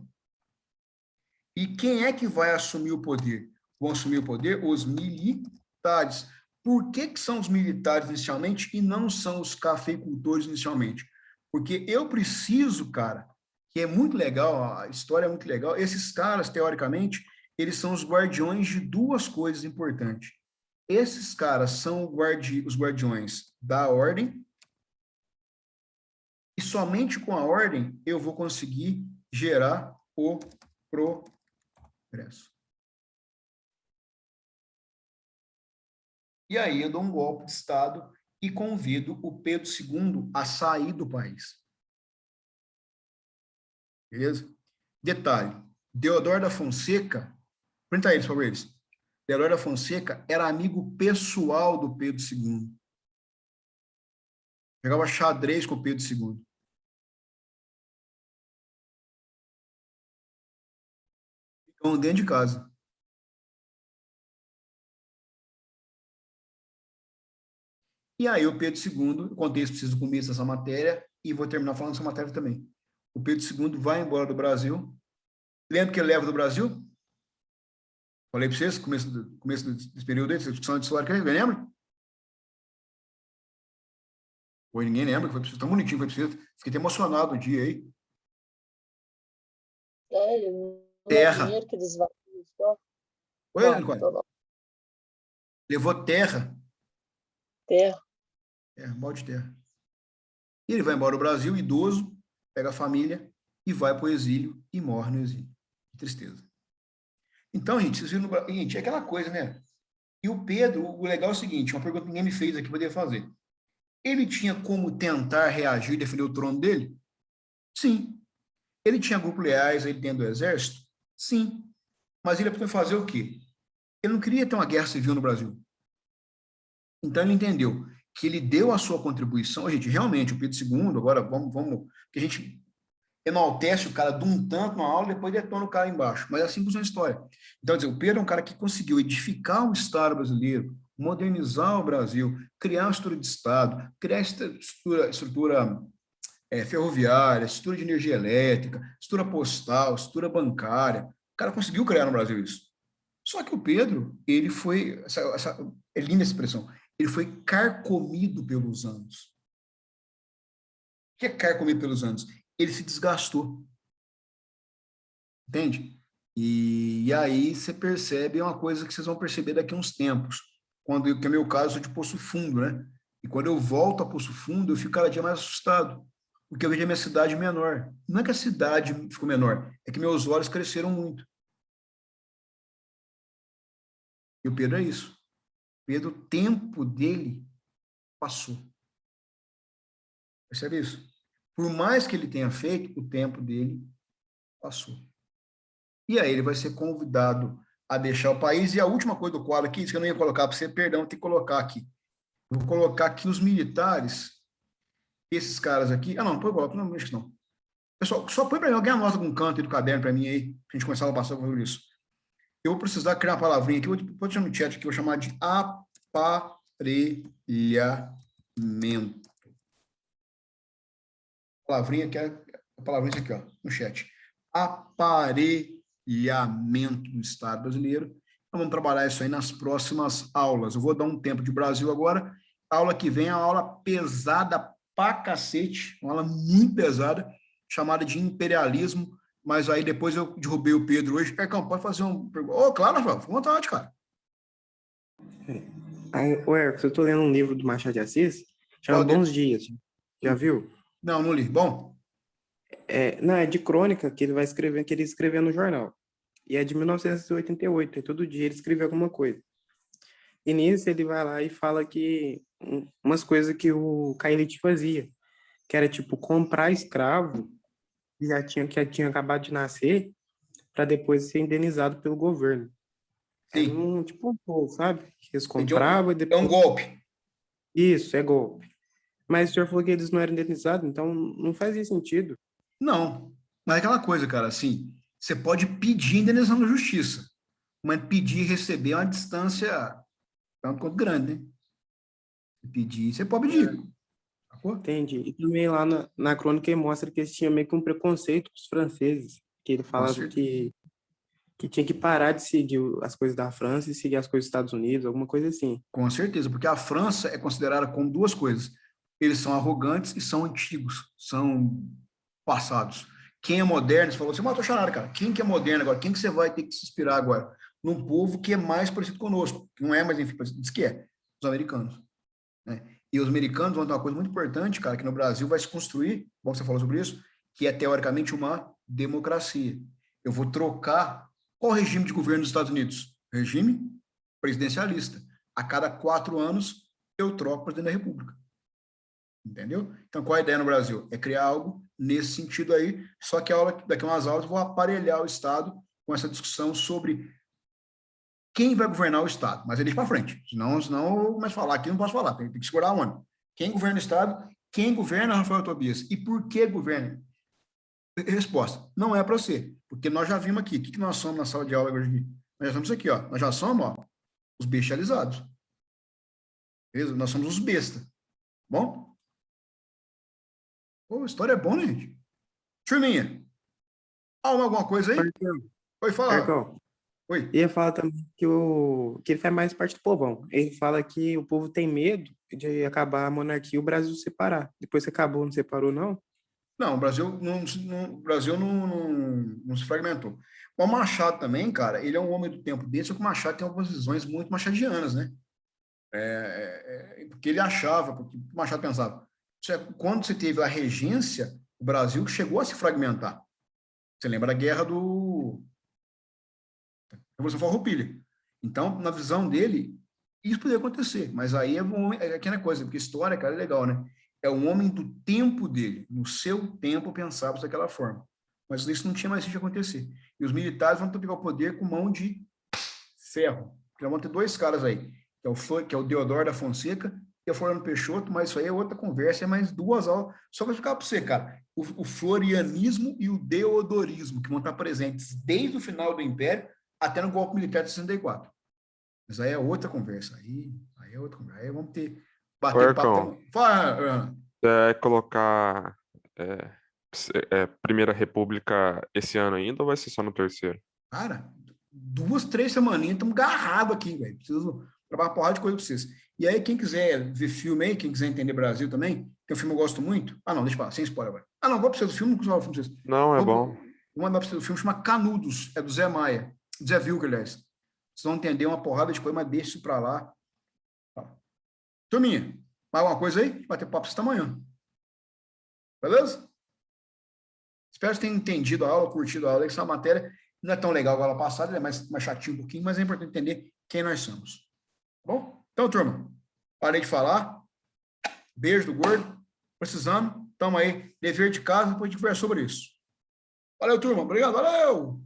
E quem é que vai assumir o poder? Vão assumir o poder os militares. Por que são os militares inicialmente e não são os cafeicultores inicialmente? Porque eu preciso, cara, que é muito legal, a história é muito legal, esses caras, teoricamente, eles são os guardiões de duas coisas importantes. Esses caras são os guardiões da ordem, e somente com a ordem eu vou conseguir gerar o progresso. E aí eu dou um golpe de Estado e convido o Pedro II a sair do país. Beleza? Detalhe, Deodoro da Fonseca, prenda eles, por favor, eles. Deodoro da Fonseca era amigo pessoal do Pedro II. Jogava xadrez com o Pedro II. Ficam dentro de casa. E aí o Pedro II, eu contei isso, preciso do começo dessa matéria, e vou terminar falando dessa matéria também. O Pedro II vai embora do Brasil. Lembra que ele leva do Brasil? Falei para vocês, começo desse período aí, discussão de história, alguém lembra? Oi, ninguém lembra, que foi tão bonitinho, foi preciso. Fiquei até emocionado o dia aí. Terra. Oi, Nicole. Levou terra. Balde de terra. E ele vai embora do Brasil, idoso, pega a família e vai para o exílio e morre no exílio. Que tristeza. Então, gente, vocês viram, gente, é aquela coisa, né? E o Pedro, o legal é o seguinte, uma pergunta que ninguém me fez aqui, poderia fazer. Ele tinha como tentar reagir e defender o trono dele? Sim. Ele tinha grupos leais aí dentro do exército? Sim. Mas ele podia fazer o quê? Ele não queria ter uma guerra civil no Brasil. Então, ele entendeu que ele deu a sua contribuição. Gente, realmente, o Pedro II, agora vamos que a gente enaltece o cara de um tanto na aula, depois detona o cara embaixo. Mas é assim funciona a história. Então, dizer, o Pedro é um cara que conseguiu edificar o Estado brasileiro, modernizar o Brasil, criar uma estrutura de Estado, criar estrutura ferroviária, estrutura de energia elétrica, estrutura postal, estrutura bancária. O cara conseguiu criar no Brasil isso. Só que o Pedro, ele foi, é linda essa expressão, ele foi carcomido pelos anos. que é carcomido pelos anos? Ele se desgastou. Entende? E aí você percebe uma coisa que vocês vão perceber daqui a uns tempos, que é meu caso, eu sou de Poço Fundo, né? E quando eu volto a Poço Fundo, eu fico cada dia mais assustado, porque eu vejo a minha cidade menor. Não é que a cidade ficou menor, é que meus olhos cresceram muito. E o Pedro é isso. Pedro, o tempo dele passou. Percebe isso? Por mais que ele tenha feito, o tempo dele passou. E aí ele vai ser convidado a deixar o país. E a última coisa do quadro aqui, isso que eu não ia colocar para você, perdão, tem que colocar aqui. Eu vou colocar aqui os militares, esses caras aqui. Ah, não coloco, não acho que não. Pessoal, só põe para mim, alguém anota algum canto aí do caderno para mim aí, pra gente começar a passar por isso. Eu vou precisar criar uma palavrinha aqui, vou chamar no chat aqui, vou chamar de aparelhamento. Palavrinha que é a palavrinha aqui, ó, no chat. Aparelhamento do Estado brasileiro. Então, vamos trabalhar isso aí nas próximas aulas. Eu vou dar um tempo de Brasil agora. A aula que vem é uma aula pesada pra cacete, uma aula muito pesada, chamada de imperialismo, mas aí depois eu derrubei o Pedro hoje. Percão, pode fazer um... claro, Rafael, fica à vontade, cara. Ô, Ercos, eu tô lendo um livro do Machado de Assis, chama Bons Dias. Já viu? Não li. Bom? Não, é de crônica que ele vai escrever, que ele escreveu no jornal. E é de 1988, e todo dia ele escreve alguma coisa. E nisso ele vai lá e fala que umas coisas que o Cailite fazia, que era tipo comprar escravo que tinha acabado de nascer para depois ser indenizado pelo governo. Sim. Tipo um pouco, sabe? Eles compravam e depois... É um golpe. Isso, é golpe. Mas o senhor falou que eles não eram indenizados, então não fazia sentido. Não, mas é aquela coisa, cara, assim, você pode pedir indenização na justiça, mas pedir e receber é uma distância tanto quanto grande, né? Pedir, você pode pedir. Entendi. E também lá na crônica ele mostra que eles tinham meio que um preconceito com os franceses, que ele falava que tinha que parar de seguir as coisas da França e seguir as coisas dos Estados Unidos, alguma coisa assim. Com certeza, porque a França é considerada como duas coisas. Eles são arrogantes e são antigos, são passados. Quem é moderno, você falou, você matou charada, cara. Quem que é moderno agora? Quem que você vai ter que se inspirar agora? Num povo que é mais parecido conosco, que não é, mas enfim, diz que é, os americanos. Né? E os americanos vão ter uma coisa muito importante, cara, que no Brasil vai se construir, bom que você falou sobre isso, que é teoricamente uma democracia. Eu vou trocar qual regime de governo dos Estados Unidos? Regime presidencialista. A cada 4 anos, eu troco o presidente da República. Entendeu? Então, qual a ideia no Brasil? É criar algo nesse sentido aí, só que daqui a umas aulas eu vou aparelhar o Estado com essa discussão sobre quem vai governar o Estado, mas é deixa para frente, senão eu começo a falar aqui, não posso falar, tem que segurar a onda. Quem governa o Estado? Quem governa, Rafael Tobias? E por que governa? Resposta, não é para você, porque nós já vimos aqui, o que nós somos na sala de aula hoje? Nós já somos aqui, ó, nós já somos, ó, os bestializados. Beleza? Nós somos os bestas. Bom? Pô, a história é boa, né, gente? Turminha, alguma coisa aí? Oi, fala. Oi. Ia falar também que ele faz mais parte do povão. Ele fala que o povo tem medo de acabar a monarquia e o Brasil separar. Depois que acabou, não separou, não? Não, o Brasil não se fragmentou. O Machado também, cara, ele é um homem do tempo dele, só que o Machado tem algumas visões muito machadianas, né? Porque ele achava, porque o Machado pensava, quando você teve a regência, o Brasil chegou a se fragmentar. Você lembra da guerra do... Revolução Farroupilha. Então, na visão dele, isso poderia acontecer, mas aí é aquela coisa, porque história, cara, é legal, né? É um homem do tempo dele, no seu tempo pensava daquela forma. Mas isso não tinha mais de acontecer. E os militares vão pegar o poder com mão de ferro. Porque vão ter 2 caras aí, que é o Deodoro da Fonseca e o Floriano Peixoto, mas isso aí é outra conversa, é mais 2 aulas. Só para explicar para você, cara, o florianismo e o deodorismo, que vão estar presentes desde o final do Império até no golpe militar de 64. Mas aí é outra conversa. Aí é outra conversa. Aí vamos ter... bater papo. Fala, colocar Primeira República esse ano ainda ou vai ser só no terceiro? Cara, 2, 3 semaninhas, estamos agarrados aqui, velho. Preciso trabalhar uma porrada de coisa para vocês. E aí, quem quiser ver filme aí, quem quiser entender Brasil também, que é um filme que eu gosto muito. Ah, não, deixa eu falar, sem spoiler agora. Ah, não, vou pra você do filme, não consigo falar do filme pra vocês. Não, é bom. Vou mandar pra você do filme, chama Canudos, é do Zé Maia. Zé Vilker, aliás. Vocês vão entender uma porrada de coisa, mas deixa isso pra lá. Turminha, mais alguma coisa aí? Bater papo esta manhã. Beleza? Espero que tenham entendido a aula, curtido a aula. Essa matéria não é tão legal igual a passada, ela é mais chatinho um pouquinho, mas é importante entender quem nós somos. Tá bom? Então, turma, parei de falar. Beijo do gordo. Precisando, estamos aí. Dever de casa, depois a gente conversa sobre isso. Valeu, turma. Obrigado. Valeu!